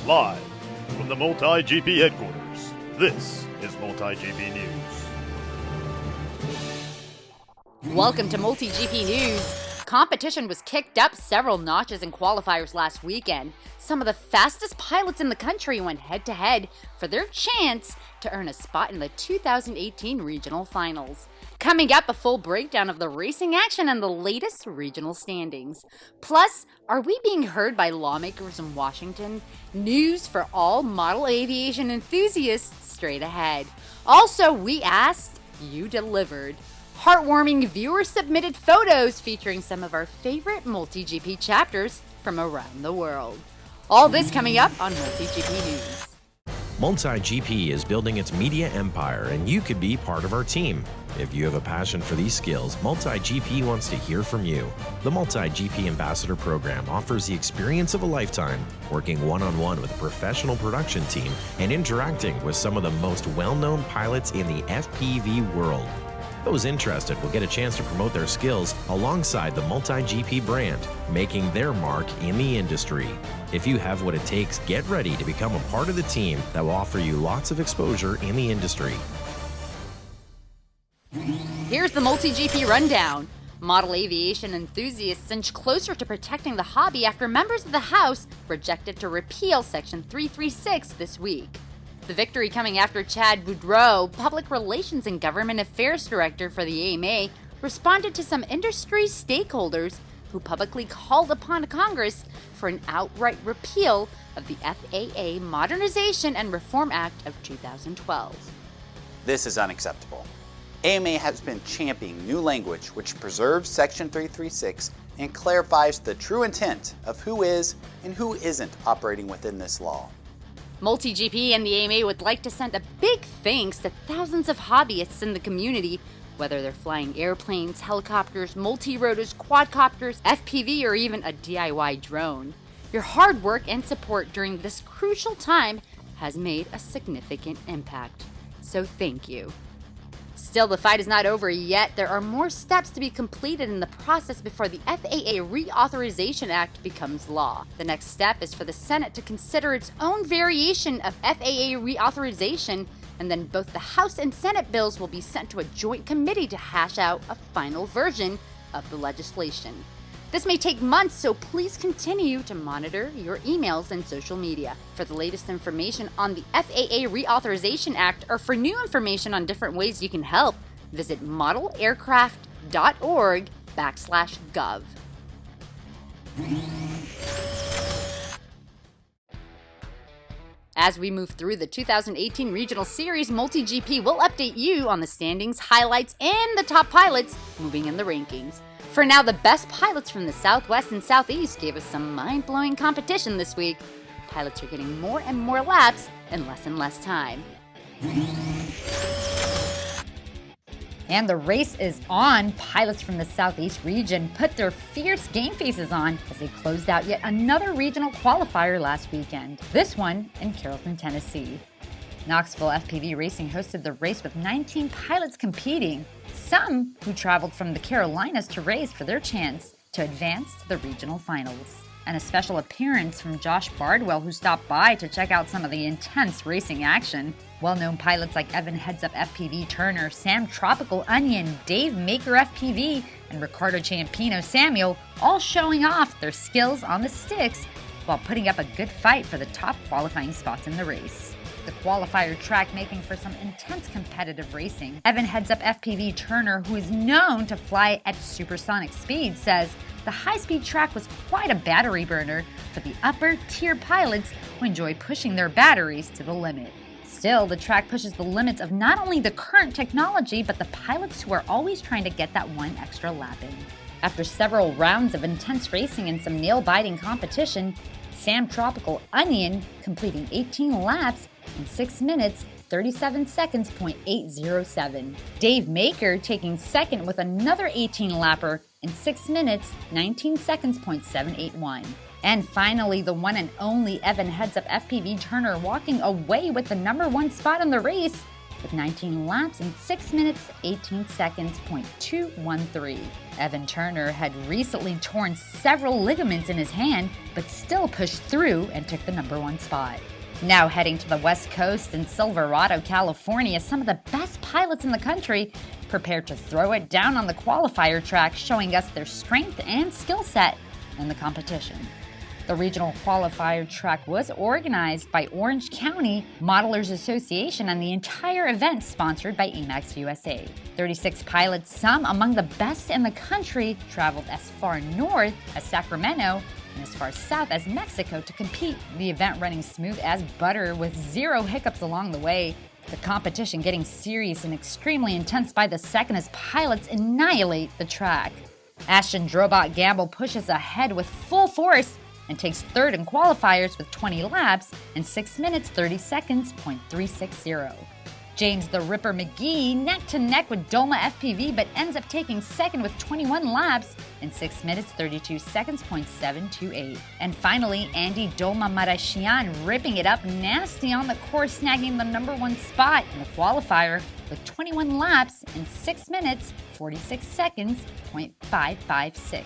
Live from the MultiGP headquarters, this is MultiGP News. Welcome to MultiGP News. Competition was kicked up several notches in qualifiers last weekend. Some of the fastest pilots in the country went head-to-head for their chance to earn a spot in the 2018 regional finals. Coming up, a full breakdown of the racing action and the latest regional standings. Plus, are we being heard by lawmakers in Washington? News for all model aviation enthusiasts straight ahead. Also, we asked, you delivered. Heartwarming viewer-submitted photos featuring some of our favorite MultiGP chapters from around the world. All this coming up on MultiGP News. MultiGP is building its media empire, and you could be part of our team. If you have a passion for these skills, MultiGP wants to hear from you. The MultiGP Ambassador Program offers the experience of a lifetime, working one-on-one with a professional production team and interacting with some of the most well-known pilots in the FPV world. Those interested will get a chance to promote their skills alongside the MultiGP brand, making their mark in the industry. If you have what it takes, get ready to become a part of the team that will offer you lots of exposure in the industry. Here's the MultiGP rundown. Model aviation enthusiasts inch closer to protecting the hobby after members of the House rejected to repeal Section 336 this week. The victory coming after Chad Boudreau, Public Relations and Government Affairs Director for the AMA, responded to some industry stakeholders who publicly called upon Congress for an outright repeal of the FAA Modernization and Reform Act of 2012. This is unacceptable. AMA has been championing new language which preserves Section 336 and clarifies the true intent of who is and who isn't operating within this law. MultiGP and the AMA would like to send a big thanks to thousands of hobbyists in the community, whether they're flying airplanes, helicopters, multi-rotors, quadcopters, FPV, or even a DIY drone. Your hard work and support during this crucial time has made a significant impact. So thank you. Still, the fight is not over yet. There are more steps to be completed in the process before the FAA Reauthorization Act becomes law. The next step is for the Senate to consider its own variation of FAA reauthorization, and then both the House and Senate bills will be sent to a joint committee to hash out a final version of the legislation. This may take months, so please continue to monitor your emails and social media. For the latest information on the FAA Reauthorization Act or for new information on different ways you can help, visit modelaircraft.org/gov. As we move through the 2018 Regional Series, MultiGP will update you on the standings, highlights, and the top pilots moving in the rankings. For now, the best pilots from the Southwest and Southeast gave us some mind-blowing competition this week. Pilots are getting more and more laps in less time. And the race is on. Pilots from the Southeast region put their fierce game faces on as they closed out yet another regional qualifier last weekend. This one in Carrollton, Tennessee. Knoxville FPV Racing hosted the race with 19 pilots competing, some who traveled from the Carolinas to race for their chance to advance to the regional finals. And a special appearance from Josh Bardwell, who stopped by to check out some of the intense racing action. Well-known pilots like Evan Headsupfpv Turner, Sam Tropical Onion, Dave Maker FPV, and Ricardo Ciampino Samuel all showing off their skills on the sticks while putting up a good fight for the top qualifying spots in the race. The qualifier track making for some intense competitive racing. Evan Headsupfpv Turner, who is known to fly at supersonic speed, says the high-speed track was quite a battery burner for the upper-tier pilots who enjoy pushing their batteries to the limit. Still, the track pushes the limits of not only the current technology, but the pilots who are always trying to get that one extra lap in. After several rounds of intense racing and some nail-biting competition, Sam Tropical Onion completing 18 laps in 6 minutes, 37 seconds, .807. Dave Maker taking second with another 18-lapper in 6 minutes, 19 seconds, .781. And finally, the one and only Evan Headsupfpv Turner walking away with the number one spot in the race with 19 laps in 6 minutes, 18 seconds, .213. Evan Turner had recently torn several ligaments in his hand, but still pushed through and took the number 1 spot. Now heading to the West Coast in Silverado, California, some of the best pilots in the country prepared to throw it down on the qualifier track, showing us their strength and skill set in the competition. The regional qualifier track was organized by Orange County Modelers Association, and the entire event sponsored by AMAX USA. 36 pilots, some among the best in the country, traveled as far north as Sacramento and as far south as Mexico to compete. The event running smooth as butter with 0 hiccups along the way. The competition getting serious and extremely intense by the second as pilots annihilate the track. Ashton Drobot Gamble pushes ahead with full force and takes third in qualifiers with 20 laps in 6 minutes 30 seconds, .360. James the Ripper McGee neck to neck with Doma FPV, but ends up taking second with 21 laps in 6 minutes 32 seconds, .728. And finally, Andy Doma Marashian ripping it up nasty on the course, snagging the number 1 spot in the qualifier with 21 laps in 6 minutes 46 seconds, .556.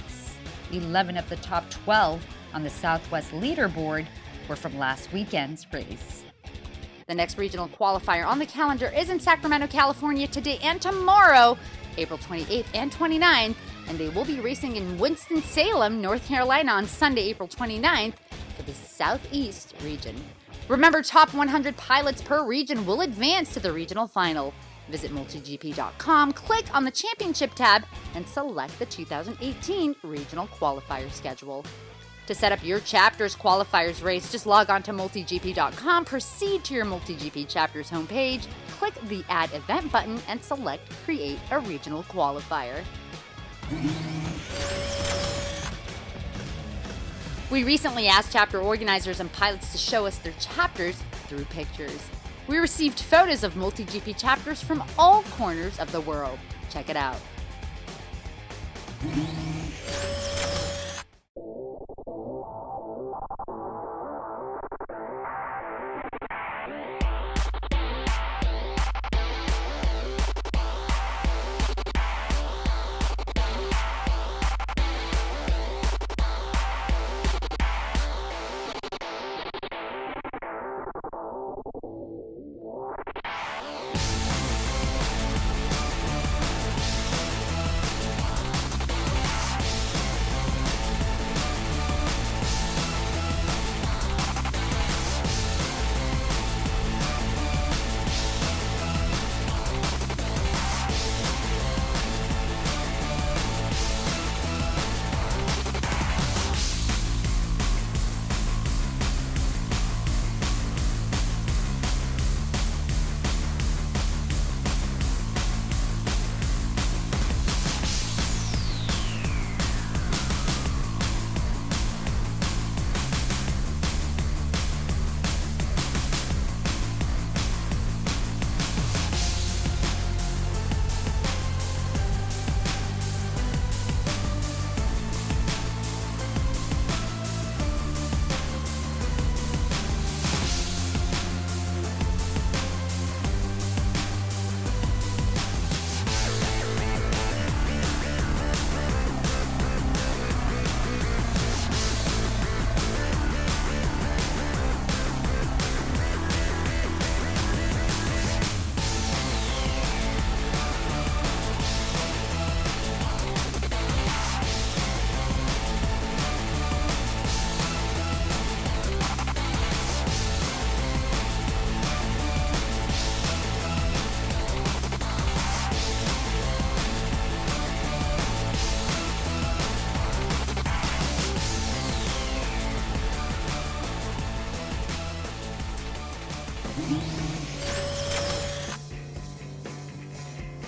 11 of the top 12 on the Southwest leaderboard were from last weekend's race. The next regional qualifier on the calendar is in Sacramento, California today and tomorrow, April 28th and 29th, and they will be racing in Winston-Salem, North Carolina on Sunday, April 29th for the Southeast region. Remember, top 100 pilots per region will advance to the regional final. Visit multigp.com, click on the championship tab, and select the 2018 regional qualifier schedule. To set up your chapter's qualifiers race, just log on to multigp.com, proceed to your MultiGP chapter's homepage, click the Add Event button, and select Create a Regional Qualifier. We recently asked chapter organizers and pilots to show us their chapters through pictures. We received photos of MultiGP chapters from all corners of the world. Check it out.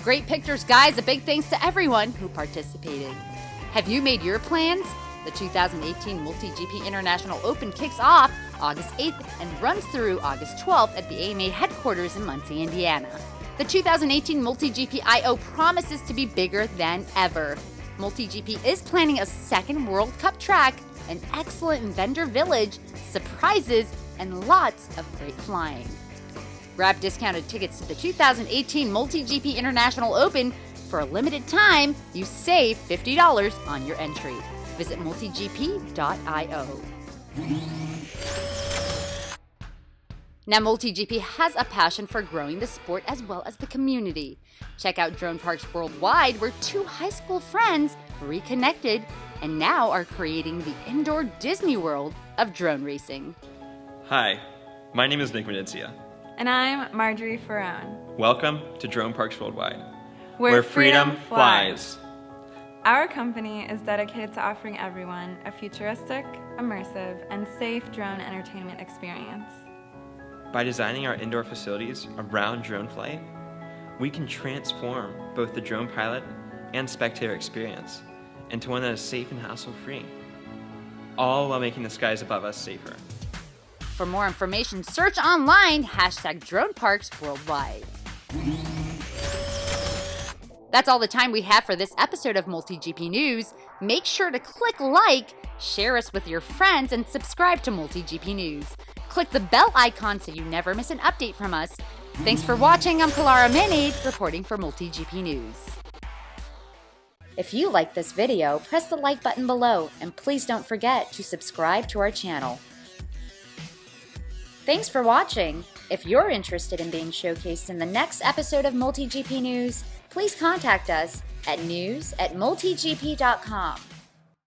Great pictures, guys. A big thanks to everyone who participated. Have you made your plans? The 2018 MultiGP International Open kicks off August 8th and runs through August 12th at the AMA headquarters in Muncie, Indiana. The 2018 MultiGP I.O. promises to be bigger than ever. MultiGP is planning a second World Cup track, an excellent vendor village, surprises, and lots of great flying. Grab discounted tickets to the 2018 MultiGP International Open. For a limited time, you save $50 on your entry. Visit multigp.io. Now, MultiGP has a passion for growing the sport as well as the community. Check out drone parks worldwide, where two high school friends reconnected and now are creating the indoor Disney World of drone racing. Hi, my name is Nick NEDSA. And I'm Marjorie Ferrone. Welcome to Drone Parks Worldwide, where freedom flies. Our company is dedicated to offering everyone a futuristic, immersive, and safe drone entertainment experience. By designing our indoor facilities around drone flight, we can transform both the drone pilot and spectator experience into one that is safe and hassle-free, all while making the skies above us safer. For more information, search online #DroneParksWorldwide. That's all the time we have for this episode of MultiGP News. Make sure to click like, share us with your friends, and subscribe to MultiGP News. Click the bell icon so you never miss an update from us. Thanks for watching. I'm Kalara Manade, reporting for MultiGP News. If you like this video, press the like button below, and please don't forget to subscribe to our channel. Thanks for watching. If you're interested in being showcased in the next episode of MultiGP News, please contact us at news@multigp.com.